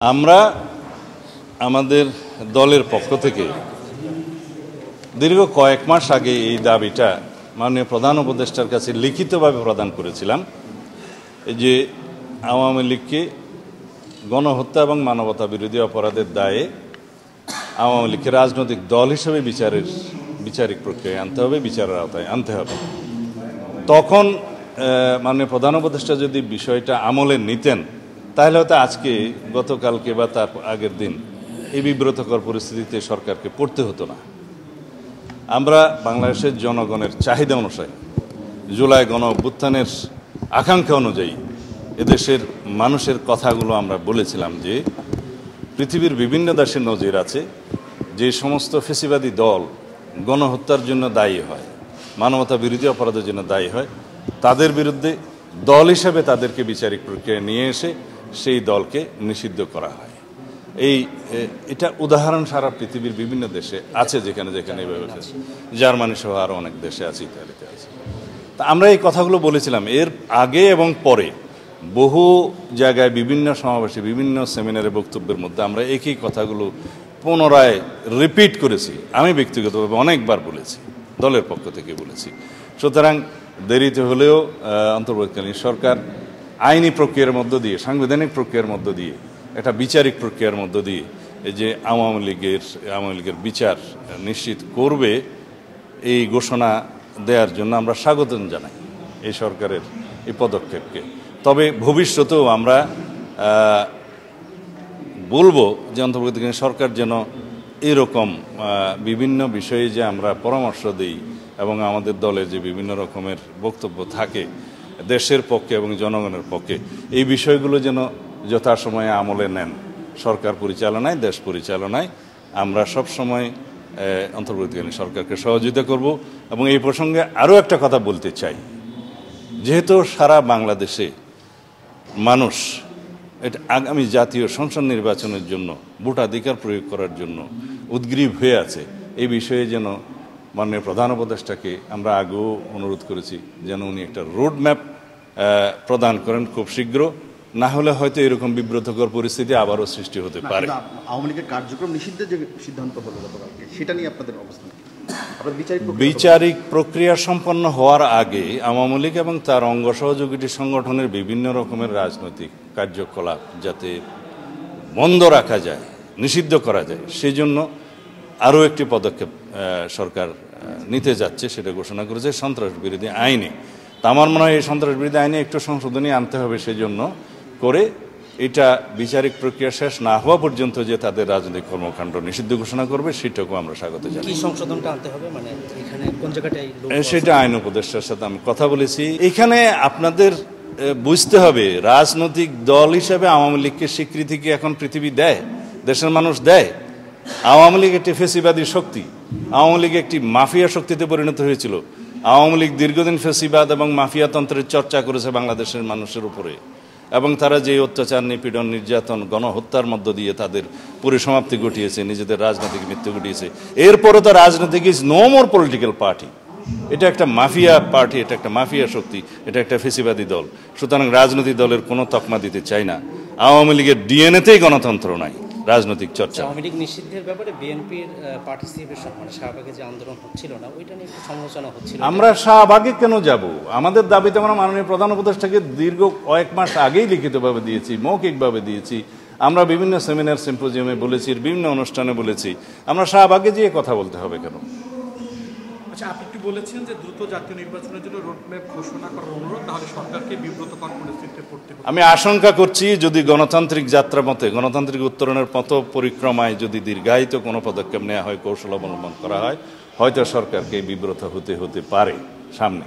আমরা আমাদের দলের পক্ষ থেকে দীর্ঘ কয়েক মাস আগে এই দাবিটা মাননীয় প্রধান উপদেষ্টার কাছে লিখিতভাবে প্রদান করেছিলাম যে আওয়ামী লীগকে গণহত্যা এবং মানবতা বিরোধী অপরাধের দায়ে আওয়ামী লীগকে রাজনৈতিক দল হিসেবে বিচারিক প্রক্রিয়ায় আনতে হবে, বিচারের আওতায় আনতে হবে। তখন মাননীয় প্রধান উপদেষ্টা যদি বিষয়টা আমলে নিতেন তাহলে হয়তো আজকে গতকালকে বা তার আগের দিন এই বিব্রতকর পরিস্থিতিতে সরকারকে পড়তে হতো না। আমরা বাংলাদেশের জনগণের চাহিদা অনুসারে জুলাই গণ অভ্যুত্থানের আকাঙ্ক্ষা অনুযায়ী এদেশের মানুষের কথাগুলো আমরা বলেছিলাম যে পৃথিবীর বিভিন্ন দেশের নজির আছে, যে সমস্ত ফ্যাসিবাদী দল গণহত্যার জন্য দায়ী হয়, মানবতা বিরোধী অপরাধের জন্য দায়ী হয়, তাদের বিরুদ্ধে দল হিসেবে তাদেরকে বিচারিক প্রক্রিয়ায় নিয়ে এসে সেই দলকে নিষিদ্ধ করা হয়। এটা উদাহরণ সারা পৃথিবীর বিভিন্ন দেশে আছে, যেখানে এইভাবে জার্মানি সহ আরও অনেক দেশে আছে, ইত্যাদিতে আছে। তা আমরা এই কথাগুলো বলেছিলাম এর আগে এবং পরে বহু জায়গায় বিভিন্ন সমাবেশে বিভিন্ন সেমিনারে বক্তব্যের মধ্যে আমরা একই কথাগুলো পুনরায় রিপিট করেছি। আমি ব্যক্তিগতভাবে অনেকবার বলেছি, দলের পক্ষ থেকে বলেছি। সুতরাং দেরিতে হলেও অন্তর্বর্তীকালীন সরকার আইনি প্রক্রিয়ার মধ্য দিয়ে, সাংবিধানিক প্রক্রিয়ার মধ্য দিয়ে, একটা বিচারিক প্রক্রিয়ার মধ্য দিয়ে এই যে আওয়ামী লীগের বিচার নিশ্চিত করবে এই ঘোষণা দেওয়ার জন্য আমরা স্বাগতম জানাই এই সরকারের এই পদক্ষেপকে। তবে ভবিষ্যতেও আমরা বলবো যে অন্তর্বর্তীকালীন সরকার যেন এরকম বিভিন্ন বিষয়ে যে আমরা পরামর্শ দিই এবং আমাদের দলে যে বিভিন্ন রকমের বক্তব্য থাকে দেশের পক্ষে এবং জনগণের পক্ষে, এই বিষয়গুলো যেন যথাসময়ে আমলে নেন। সরকার পরিচালনায়, দেশ পরিচালনায় আমরা সবসময় অন্তর্বর্তীকালীন সরকারকে সহযোগিতা করব। এবং এই প্রসঙ্গে আরও একটা কথা বলতে চাই, যেহেতু সারা বাংলাদেশে মানুষ এটা আগামী জাতীয় সংসদ নির্বাচনের জন্য ভোটাধিকার প্রয়োগ করার জন্য উদ্গ্রীব হয়ে আছে, এই বিষয়ে যেন মাননীয় প্রধান উপদেষ্টাকে আমরা আগেও অনুরোধ করেছি যেন উনি একটা রোড ম্যাপ প্রদান করেন খুব শীঘ্র, না হলে হয়তো এরকম বিব্রতকর পরিস্থিতি আবারও সৃষ্টি হতে পারে। আওয়ামী লীগের কার্যক্রম নিষিদ্ধের যে সিদ্ধান্ত হলো গতকালকে, সেটা নিয়ে আপনাদের অবস্থান? বিচারিক প্রক্রিয়া সম্পন্ন হওয়ার আগে আওয়ামী লীগ এবং তার অঙ্গ সহযোগী সংগঠনের বিভিন্ন রকমের রাজনৈতিক কার্যকলাপ যাতে বন্ধ রাখা যায়, নিষিদ্ধ করা যায়, সেই জন্য আরও একটি পদক্ষেপ সরকার নিতে যাচ্ছে, সেটা ঘোষণা করেছে সন্ত্রাস বিরোধী আইনে। তা আমার মনে হয় এই সন্ত্রাস বিরোধী আইনে একটু সংশোধনী আনতে হবে, সেজন্য করে এটা বিচারিক প্রক্রিয়া শেষ না হওয়া পর্যন্ত যে তাদের রাজনৈতিক কর্মকাণ্ড নিষিদ্ধ ঘোষণা করবে সেটাকেও আমরা স্বাগত জানাই। সংশোধনটা আনতে হবে মানে এখানে কোন জায়গাটায় সেটা আইন উপদেষ্টার সাথে আমি কথা বলেছি। এখানে আপনাদের বুঝতে হবে রাজনৈতিক দল হিসেবে আওয়ামী লীগকে স্বীকৃতি কি এখন পৃথিবী দেয়, দেশের মানুষ দেয়? আওয়ামী লীগ একটি ফ্যাসিবাদী শক্তি, আওয়ামী লীগ একটি মাফিয়া শক্তিতে পরিণত হয়েছিল। আওয়ামী লীগ দীর্ঘদিন ফ্যাসিবাদ এবং মাফিয়াতন্ত্রের চর্চা করেছে বাংলাদেশের মানুষের উপরে, এবং তারা যে অত্যাচার, নিপীড়ন, নির্যাতন, গণহত্যার মধ্য দিয়ে তাদের পরিসমাপ্তি ঘটিয়েছে, নিজেদের রাজনৈতিক মৃত্যু ঘটিয়েছে। এরপরও তো রাজনৈতিক is no more political party, এটা একটা মাফিয়া পার্টি, এটা একটা মাফিয়া শক্তি, এটা একটা ফ্যাসিবাদী দল। সুতরাং রাজনৈতিক দলের কোনো তকমা দিতে চাই না। আওয়ামী লীগের ডিএনএতেই গণতন্ত্র নাই, রাজনৈতিক চর্চা। আওয়ামী লীগ নিষিদ্ধের ব্যাপারে বিএনপির পার্টিসিপেশন, মানে শাহবাগে যে আন্দোলন হচ্ছিল না, ওইটা নিয়ে একটু সমালোচনা হচ্ছিল। আমরা শাহবাগে কেন যাব? আমাদের দাবিতে আমরা মাননীয় প্রধান উপদেষ্টাকে দীর্ঘ কয়েক মাস আগেই লিখিতভাবে দিয়েছি, মৌখিকভাবে দিয়েছি, আমরা বিভিন্ন সেমিনার সিম্পোজিয়ামে বলেছি, বিভিন্ন অনুষ্ঠানে বলেছি। আমরা শাহবাগে যেয়ে কথা বলতে হবে কেন? আচ্ছা, আপনি একটু বলেছেন যে দ্রুত জাতীয় নির্বাচনের জন্য রোডম্যাপ ঘোষণা করার অনুরোধ, তাহলে সরকারকে বিব্রতকর পরিস্থিতিতে পড়তে হবে। আমি আশঙ্কা করছি যদি গণতান্ত্রিক যাত্রা মতে, গণতান্ত্রিক উত্তরণের পথ পরিক্রমায় যদি দীর্ঘায়িত কোনো পদক্ষেপ নেওয়া হয়, কৌশল অবলম্বন করা হয়, হয়তো সরকারকে বিব্রত হতে পারে সামনে।